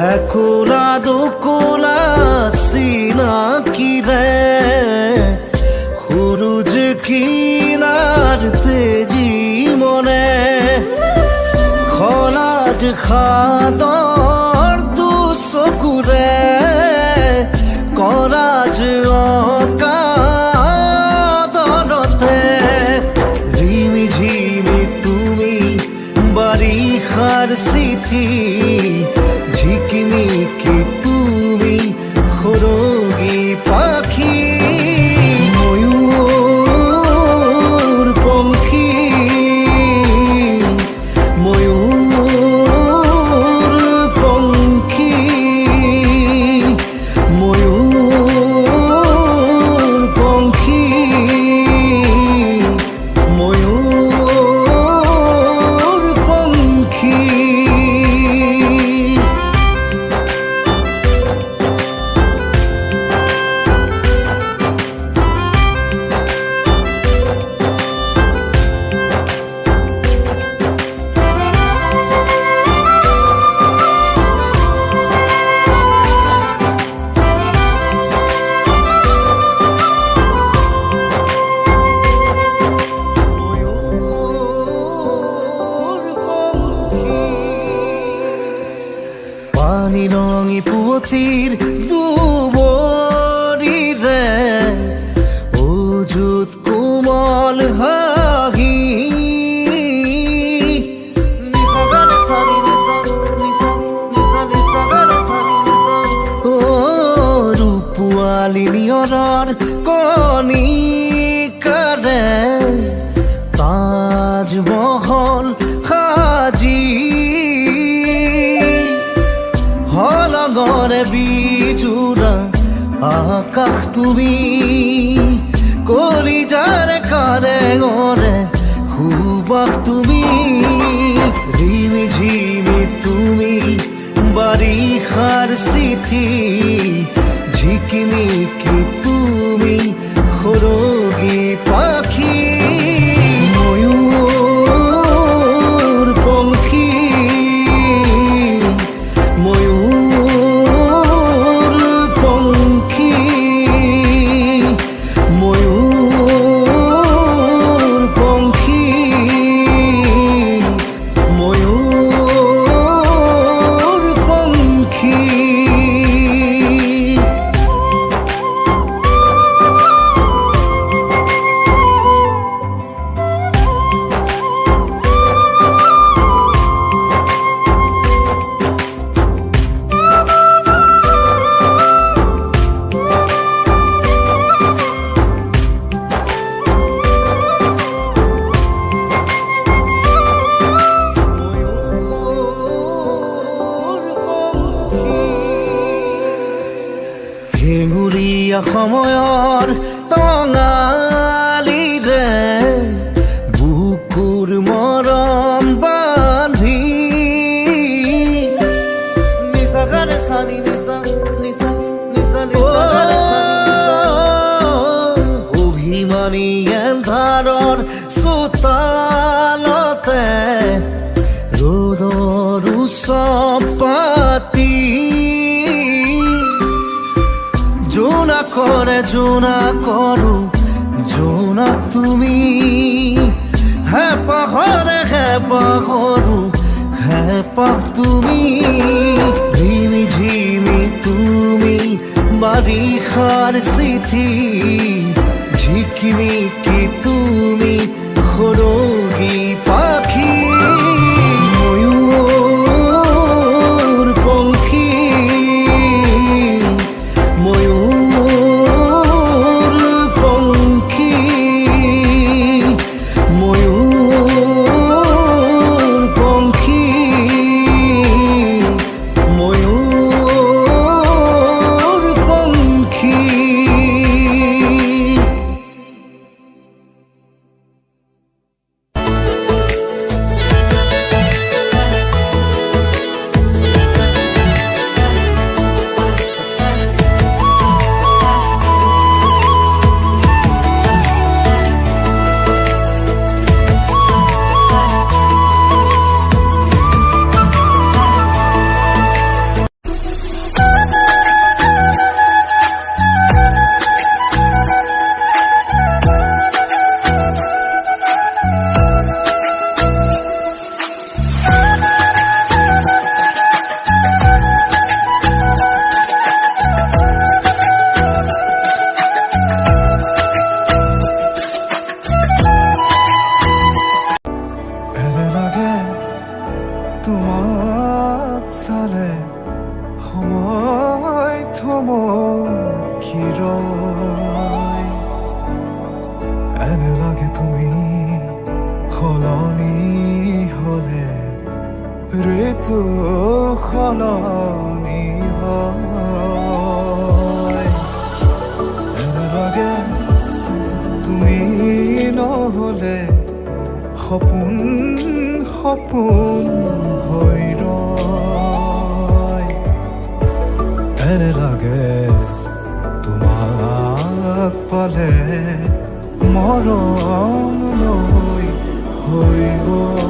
একুলা দুকুলা সিনা কিরে খুরুজ কিনার তেজি মনে খলাজ খাদর দুসকুরে করাজ অকাদরতে রিমি ঝিমি তুমি বারিখার সিথি ঝিকিমিকি তুমি খোরগি পাখি ময়ূর পঙ্খী ময়ূর পঙ্খী ময়ূর পঙ্খী ময়ূর পঙ্খী পানি রঙি পুতির দুবরি রে ওজুত কোমল হাগি ও রূপুয়ালি নিয়ৰৰ কণী কাৰে তাজমহল সাজি হলগরে বিজুরা আকাশ তুমি কলিজারে কারে গরে খুবাক তুমি রিমি ঝিমি তুমি বারিখার সিথি ঝিকিমিকি তুমি খোরগি পাখি ময়ূর পঙ্খী ময়ূর পঙ্খী ময়ূর পঙ্খী ময়ূর পঙ্খী হেঙুৰীয়া সময়ৰ টঙালি ৰে বুকুৰ মৰম বান্ধি নিচাগাৰে চানি নিচা নিচা নিচা অভিমানী এন্ধাৰৰ চোতালতে ৰ'দৰ উৎসৱ পাতি জোনা করে জোনা করো জোনা তুমি হ্যাঁ পাহরে হ্যাঁ পাহরু হ্যাঁ পাহ তুমি ঝিমি ঝিমি তুমি বারিখার সিথি ঝিকিমিকি তুমি খোরগি পাখি ময়ূর পঙ্খী ময়ূর পঙ্খী ময়ূর পঙ্খী ময়ূর পঙ্খী হলে সপোন সপোন হৈ ৰয় এনে লাগে তোমাক পালে মৰম লৈ হৈ গৈ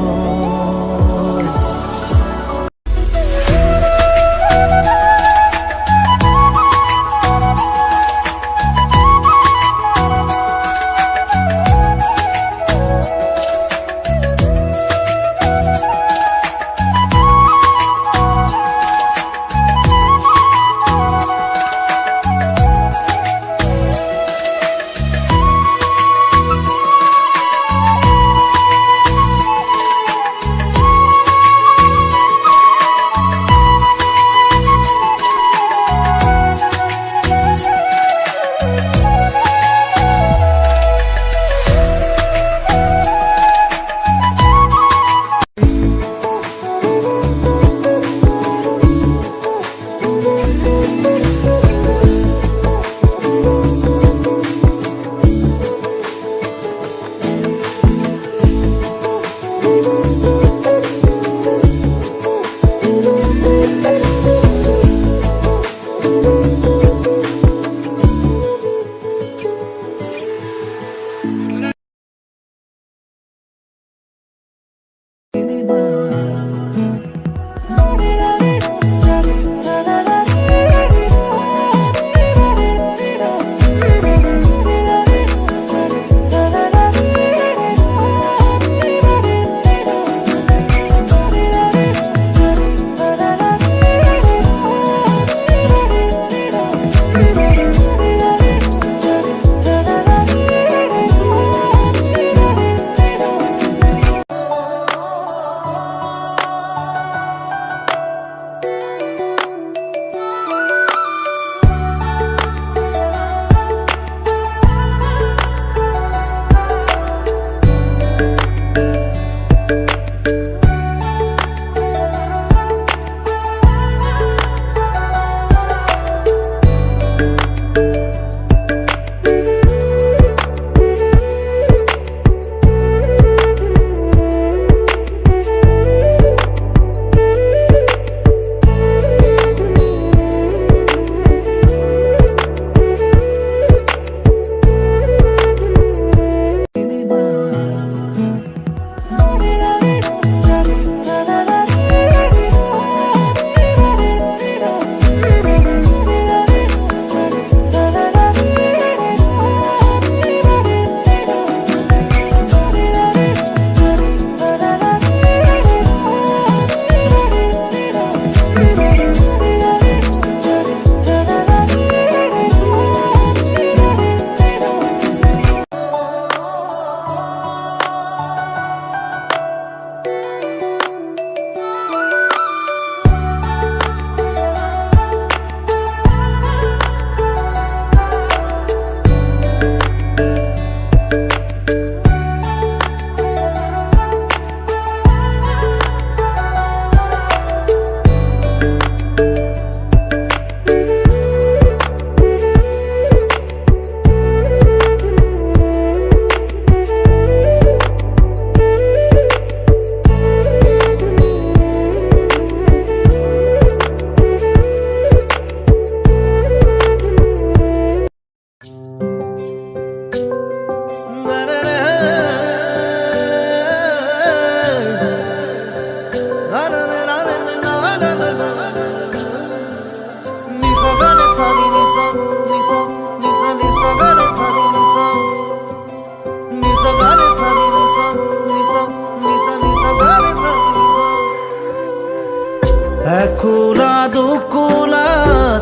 একুলা দুকুলা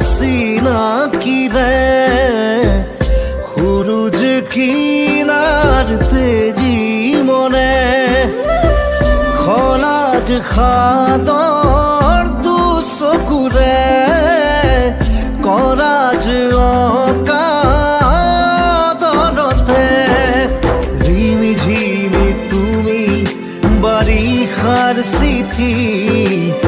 সিনাকিরে সুৰুজ কিনার তেজি মনে খলাজ খাদর দুচকুৰে কৰাজ অকাদৰতে ৰিমি ঝিমি তুমি বাৰিষাৰ চিঠি